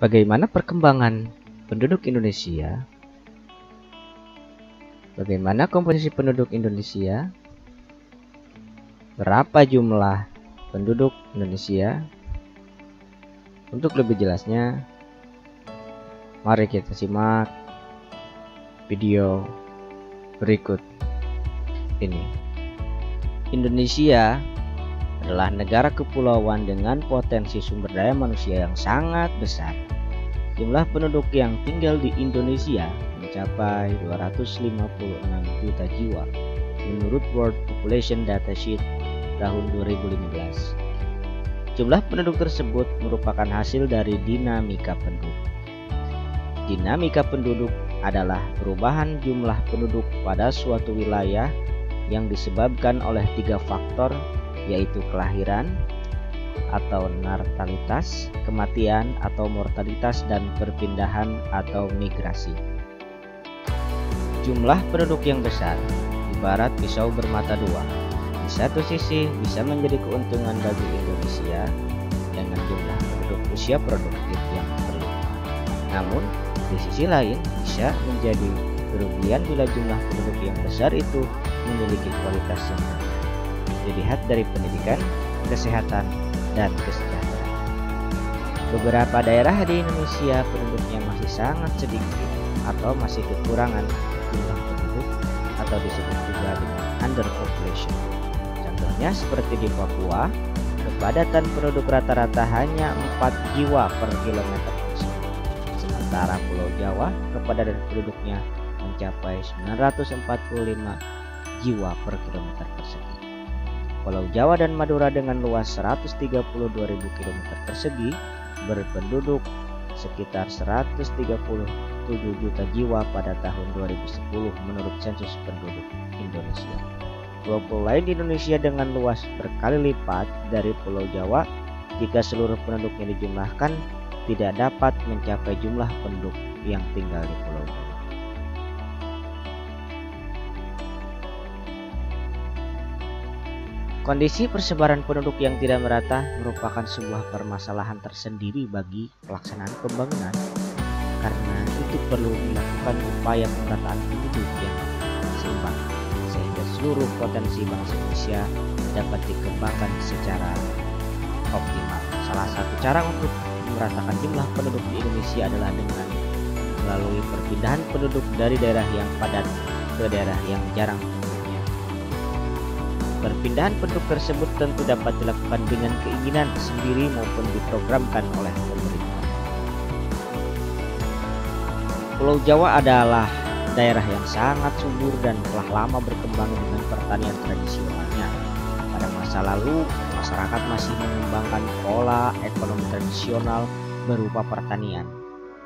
Bagaimana perkembangan penduduk Indonesia? Bagaimana komposisi penduduk Indonesia? Berapa jumlah penduduk Indonesia? Untuk lebih jelasnya, mari kita simak video berikut ini. Indonesia adalah negara kepulauan dengan potensi sumber daya manusia yang sangat besar. Jumlah penduduk yang tinggal di Indonesia mencapai 256 juta jiwa menurut World Population Datasheet tahun 2015. Jumlah penduduk tersebut merupakan hasil dari dinamika penduduk. Dinamika penduduk adalah perubahan jumlah penduduk pada suatu wilayah yang disebabkan oleh 3 faktor, yaitu kelahiran atau natalitas, kematian atau mortalitas, dan perpindahan atau migrasi. Jumlah penduduk yang besar ibarat pisau bermata dua. Di satu sisi bisa menjadi keuntungan bagi Indonesia dengan jumlah penduduk usia produktif yang berlimpah. Namun di sisi lain bisa menjadi kerugian bila jumlah penduduk yang besar itu memiliki kualitas yang rendah. Dilihat dari pendidikan, kesehatan, dan kesejahteraan. Beberapa daerah di Indonesia penduduknya masih sangat sedikit atau masih kekurangan jumlah penduduk atau disebut juga dengan underpopulation. Contohnya seperti di Papua, kepadatan penduduk rata-rata hanya 4 jiwa per kilometer persegi. Sementara Pulau Jawa kepadatan penduduknya mencapai 945 jiwa per kilometer persegi. Pulau Jawa dan Madura dengan luas 132.000 km persegi berpenduduk sekitar 137 juta jiwa pada tahun 2010 menurut sensus penduduk Indonesia. Pulau lain di Indonesia dengan luas berkali lipat dari Pulau Jawa, jika seluruh penduduknya dijumlahkan, tidak dapat mencapai jumlah penduduk yang tinggal di Pulau Jawa. Kondisi persebaran penduduk yang tidak merata merupakan sebuah permasalahan tersendiri bagi pelaksanaan pembangunan, karena itu perlu dilakukan upaya pemerataan penduduk yang seimbang sehingga seluruh potensi bangsa Indonesia dapat dikembangkan secara optimal. Salah satu cara untuk meratakan jumlah penduduk di Indonesia adalah dengan melalui perpindahan penduduk dari daerah yang padat ke daerah yang jarang penduduknya. Perpindahan penduduk tersebut tentu dapat dilakukan dengan keinginan sendiri maupun diprogramkan oleh pemerintah. Pulau Jawa adalah daerah yang sangat subur dan telah lama berkembang dengan pertanian tradisionalnya. Pada masa lalu, masyarakat masih mengembangkan pola ekonomi tradisional berupa pertanian.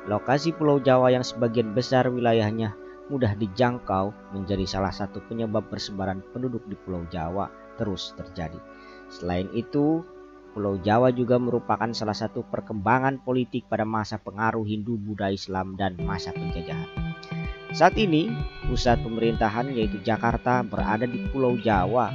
Lokasi Pulau Jawa yang sebagian besar wilayahnya mudah dijangkau menjadi salah satu penyebab persebaran penduduk di Pulau Jawa terus terjadi. Selain itu, Pulau Jawa juga merupakan salah satu perkembangan politik pada masa pengaruh Hindu, Buddha, Islam, dan masa penjajahan. Saat ini, pusat pemerintahan yaitu Jakarta berada di Pulau Jawa.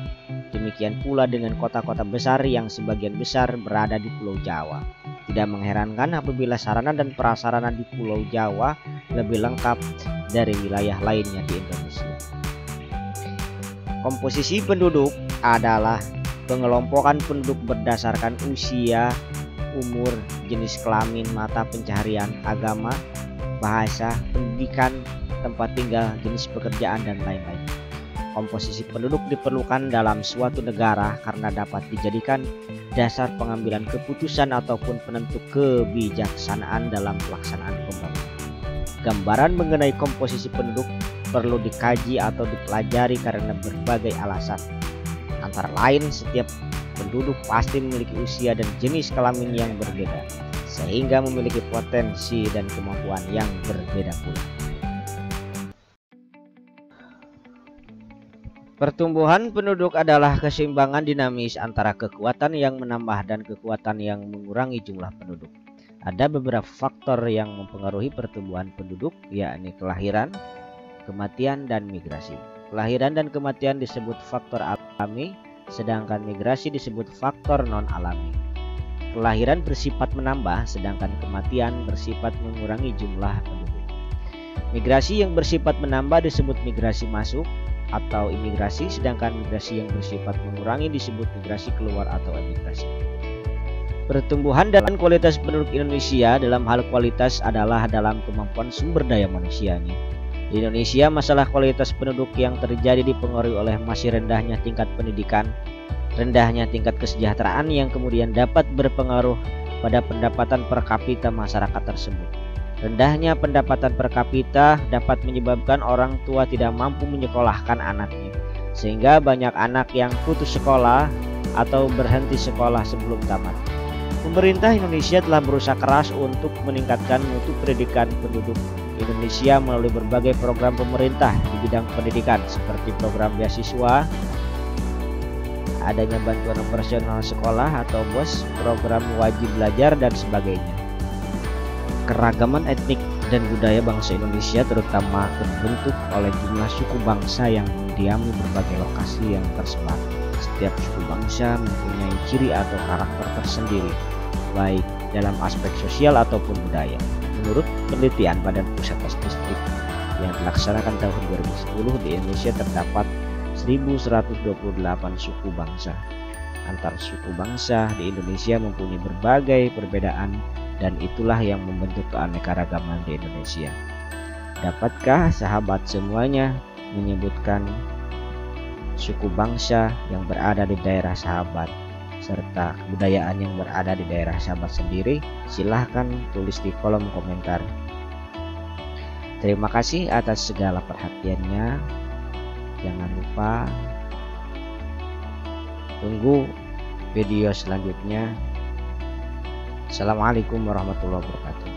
Demikian pula dengan kota-kota besar yang sebagian besar berada di Pulau Jawa. Tidak mengherankan apabila sarana dan prasarana di Pulau Jawa lebih lengkap dari wilayah lainnya di Indonesia. Komposisi penduduk adalah pengelompokan penduduk berdasarkan usia, umur, jenis kelamin, mata pencaharian, agama, bahasa, pendidikan, tempat tinggal, jenis pekerjaan, dan lain-lain. Komposisi penduduk diperlukan dalam suatu negara karena dapat dijadikan dasar pengambilan keputusan ataupun penentu kebijaksanaan dalam pelaksanaan pembangunan. Gambaran mengenai komposisi penduduk perlu dikaji atau dipelajari karena berbagai alasan. Antara lain, setiap penduduk pasti memiliki usia dan jenis kelamin yang berbeda, sehingga memiliki potensi dan kemampuan yang berbeda pula. Pertumbuhan penduduk adalah keseimbangan dinamis antara kekuatan yang menambah dan kekuatan yang mengurangi jumlah penduduk. Ada beberapa faktor yang mempengaruhi pertumbuhan penduduk, yakni kelahiran, kematian, dan migrasi. Kelahiran dan kematian disebut faktor alami, sedangkan migrasi disebut faktor non-alami. kelahiran bersifat menambah, sedangkan kematian bersifat mengurangi jumlah penduduk. Migrasi yang bersifat menambah disebut migrasi masuk atau imigrasi, sedangkan migrasi yang bersifat mengurangi disebut migrasi keluar atau emigrasi. Pertumbuhan dan kualitas penduduk Indonesia dalam hal kualitas adalah dalam kemampuan sumber daya manusianya. Di Indonesia, masalah kualitas penduduk yang terjadi dipengaruhi oleh masih rendahnya tingkat pendidikan, rendahnya tingkat kesejahteraan yang kemudian dapat berpengaruh pada pendapatan per kapita masyarakat tersebut. Rendahnya pendapatan per kapita dapat menyebabkan orang tua tidak mampu menyekolahkan anaknya, sehingga banyak anak yang putus sekolah atau berhenti sekolah sebelum tamat. Pemerintah Indonesia telah berusaha keras untuk meningkatkan mutu pendidikan penduduk Indonesia melalui berbagai program pemerintah di bidang pendidikan seperti program beasiswa, adanya bantuan operasional sekolah atau BOS, program wajib belajar, dan sebagainya. Keragaman etnik dan budaya bangsa Indonesia terutama terbentuk oleh jumlah suku bangsa yang mendiami berbagai lokasi yang tersebar. Setiap suku bangsa mempunyai ciri atau karakter tersendiri, baik dalam aspek sosial ataupun budaya. Menurut penelitian Badan Pusat Statistik yang dilaksanakan tahun 2010, di Indonesia terdapat 1128 suku bangsa. Antar suku bangsa di Indonesia mempunyai berbagai perbedaan, dan itulah yang membentuk keanekaragaman di Indonesia. Dapatkah sahabat semuanya menyebutkan suku bangsa yang berada di daerah sahabat serta kebudayaan yang berada di daerah sahabat sendiri? Silahkan tulis di kolom komentar. Terima kasih atas segala perhatiannya. Jangan lupa tunggu video selanjutnya. Assalamualaikum warahmatullahi wabarakatuh.